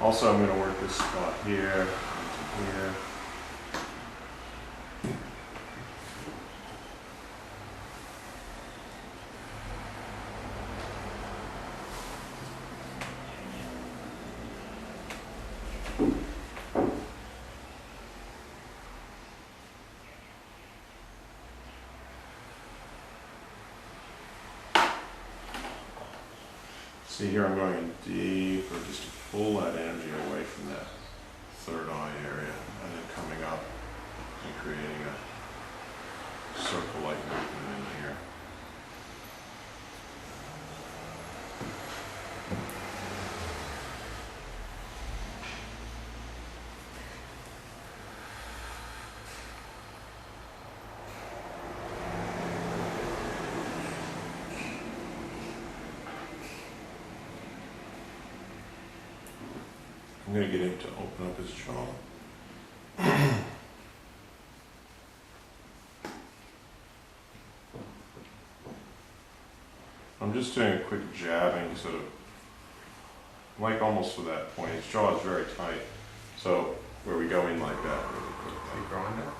Also, I'm going to work this spot here, into here. See here, I'm going in deeper just to pull that energy away from that third eye area, and then coming up and creating a circle-like movement in here. I'm going to get him to open up his jaw. I'm just doing a quick jabbing, sort of, like almost to that point. His jaw is very tight, so where we go in like that really quickly. Grinder?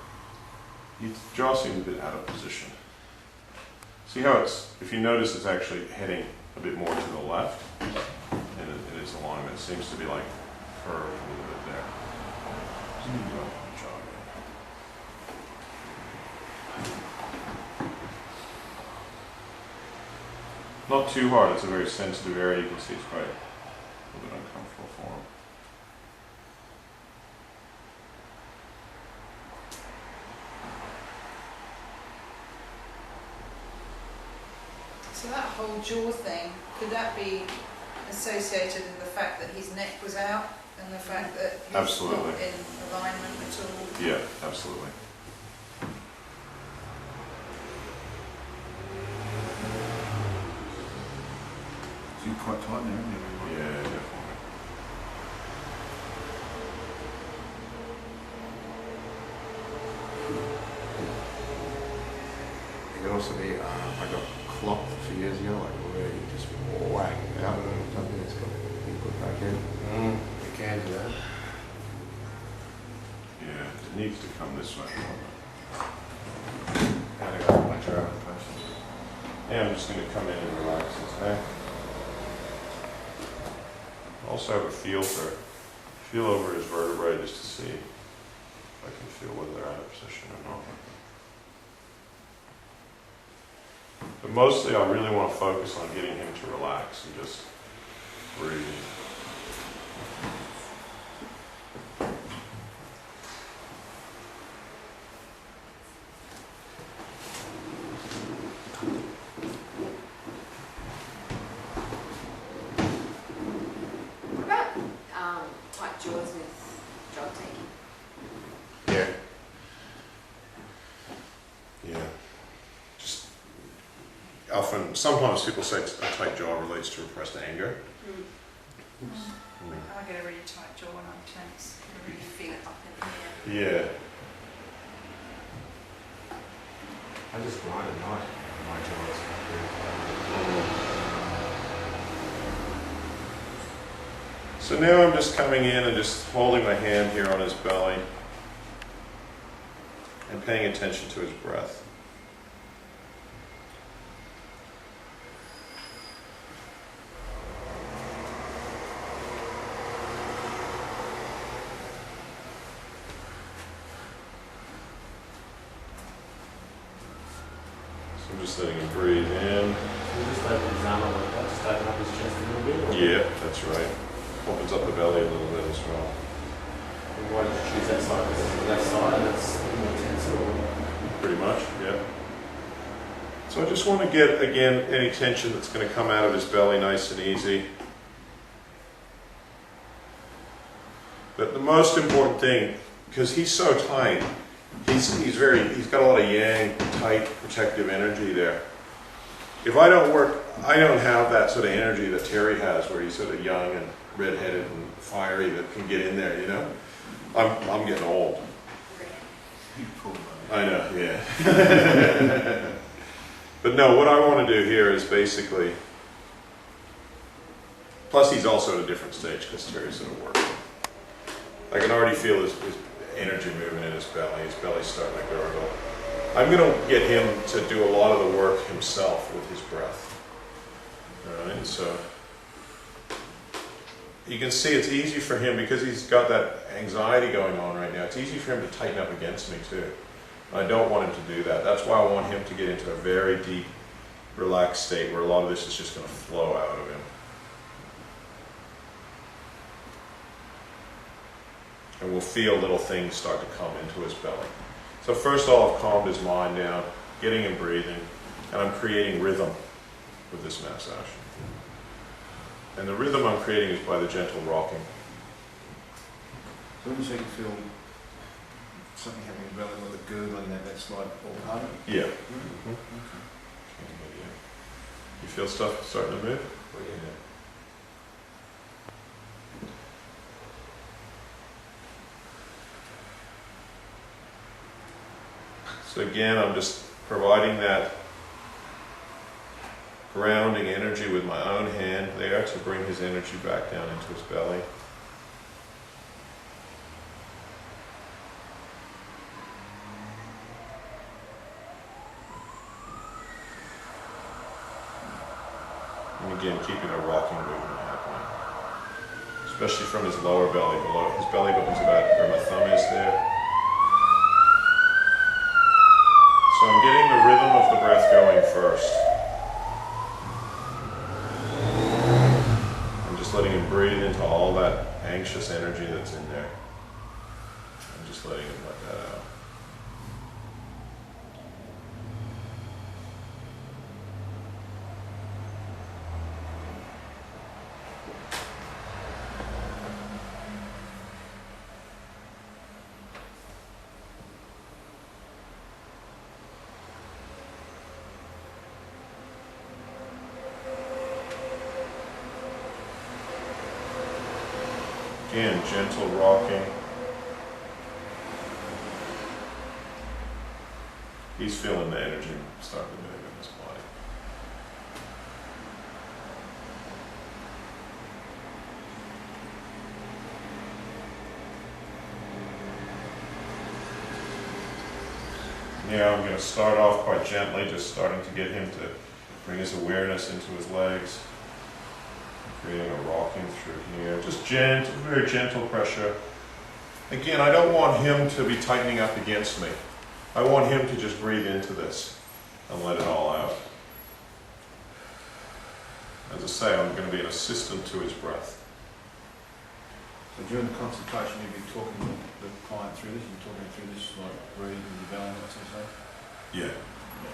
His jaw seems a bit out of position. See how it's, if you notice, it's actually heading a bit more to the left in its alignment. It seems to be like curved a little bit there. So you go jaw again. Not too hard, it's a very sensitive area. You can see it's quite a little bit uncomfortable for him. So that whole jaw thing, could that be associated with the fact that his neck was out and the fact that he's Absolutely. not in alignment at all? Yeah, absolutely. So you're quite tight there, aren't you? Yeah, definitely. It could also be, I got clocked a few years ago, like really just whacked out or something that's got to be put back in. You can do that. Yeah, it needs to come this way. And I got a bunch of other questions. Yeah, I'm just going to come in and relax his neck. Also have a feel over his vertebrae just to see if I can feel whether they're out of position or not. But mostly I really want to focus on getting him to relax and just breathe. What about tight jaws with drug taking? Yeah. Yeah. Just often, sometimes people say a tight jaw relates to repressed anger. I get a really tight jaw when I'm tense. I really feel it up in here. Yeah. I just grind at night. My jaws. So now I'm just coming in and just holding my hand here on his belly and paying attention to his breath. So I'm just letting him breathe in. So just open his arm up like that, just open up his chest a little bit? Or Yeah, that's right. Opens up the belly a little bit as well. why did you choose that side? Because it's the left side and it's more tense or... Pretty much, yeah. So I just want to get, again, any tension that's going to come out of his belly nice and easy. But the most important thing, because he's so tight, he's got a lot of yang, tight, protective energy there. If I don't work, I don't have that sort of energy that Terry has, where he's sort of young and redheaded and fiery that can get in there, you know? I'm getting old. I know, yeah. But no, what I want to do here is basically Plus, he's also at a different stage because Terry's at work. I can already feel his energy moving in his belly. His belly's starting to gurgle. I'm going to get him to do a lot of the work himself with his breath. All right, so you can see it's easy for him because he's got that anxiety going on right now. It's easy for him to tighten up against me too. I don't want him to do that. That's why I want him to get into a very deep, relaxed state where a lot of this is just going to flow out of him. And we'll feel little things start to come into his belly. So first of all, I've calmed his mind down, getting him breathing, and I'm creating rhythm with this massage. And the rhythm I'm creating is by the gentle rocking. So when you say you feel something happening in the belly, like the gurgling, that's like all part of it? Yeah. Okay. You feel stuff starting to move? Oh, yeah. So again, I'm just providing that grounding energy with my own hand there to bring his energy back down into his belly. And again, keeping a rocking movement happening. Especially from his lower belly below. His belly button's about where my thumb is there. So I'm getting the rhythm of the breath going first. I'm just letting him breathe into all that anxious energy that's in there. I'm just letting him let that out. Again, gentle rocking. He's feeling the energy start to move in his body. Now I'm going to start off quite gently, just starting to get him to bring his awareness into his legs. Creating a rocking through here, just gentle, very gentle pressure. Again, I don't want him to be tightening up against me. I want him to just breathe into this and let it all out. As I say, I'm going to be an assistant to his breath. So during the consultation, you'll be talking the client through this, you're talking through this, like breathing with your belly, that sort of stuff? Yeah.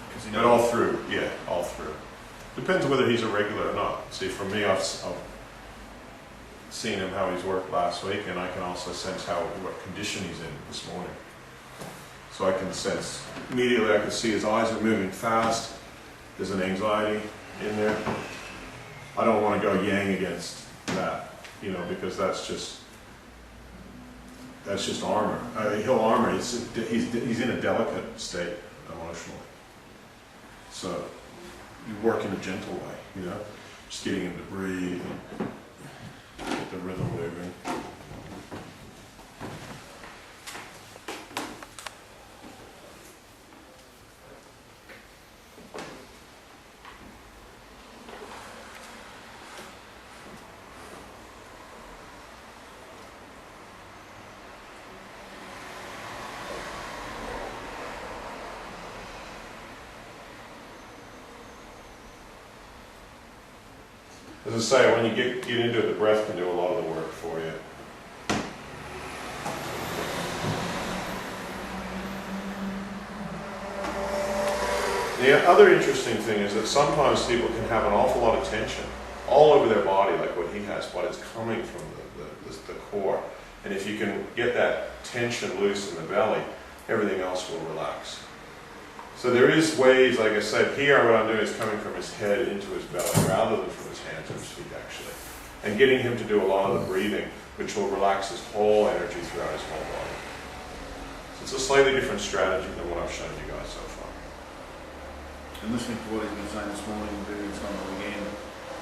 Because you But know, all through, yeah, all through. Depends whether he's a regular or not. See, for me, I've seen him how he's worked last week, and I can also sense what condition he's in this morning. So I can sense, immediately I can see his eyes are moving fast, there's an anxiety in there. I don't want to go yang against that, you know, because that's just armor. He'll armor, he's in a delicate state emotionally. So you work in a gentle way, you know, just getting him to breathe and get the rhythm moving. As I say, when you get into it, the breath can do a lot of the work for you. The other interesting thing is that sometimes people can have an awful lot of tension all over their body, like what he has, but it's coming from the core. And if you can get that tension loose in the belly, everything else will relax. So there is ways, like I said, here what I'm doing is coming from his head into his belly rather than from his hands and his feet actually. And getting him to do a lot of the breathing, which will relax his whole energy throughout his whole body. So it's a slightly different strategy than what I've shown you guys so far. and listening to what he's been saying this morning and doing something again,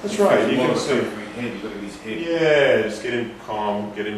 That's right, you If can want to see. come from his head, you look at his head. Yeah, just get him calm, get him